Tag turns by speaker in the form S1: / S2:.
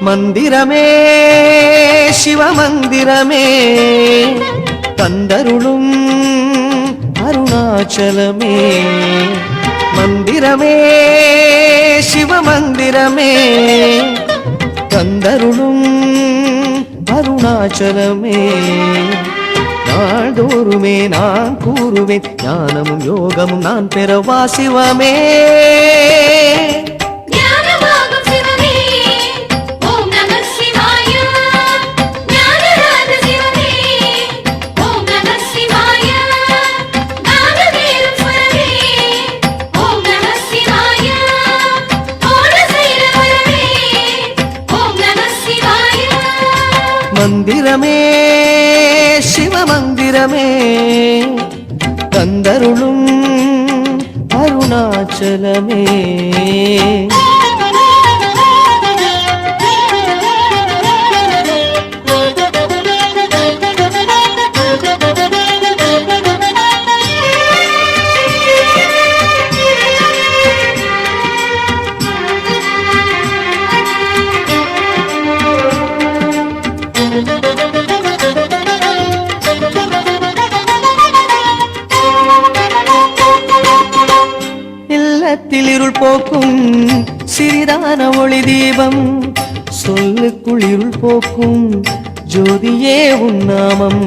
S1: மந்திரமே சிவமந்திரமே தந்தருளும் அருணாச்சலமே மந்திரமே சிவமந்திரமே தந்தருளும் அருணாச்சலமே நாள்தோறுமே நான் கூறுவேன் ஞானமும் யோகமும் நான் பெறவா சிவமே மந்திரமே சிவமந்திரமே தந்தருளும் அருணாச்சலமே இல்லத்தில் இருள் போக்கும் சிறிதான ஒளி தீபம் சொல்லுக்குள் இருள் போக்கும் ஜோதியே உன் நாமம்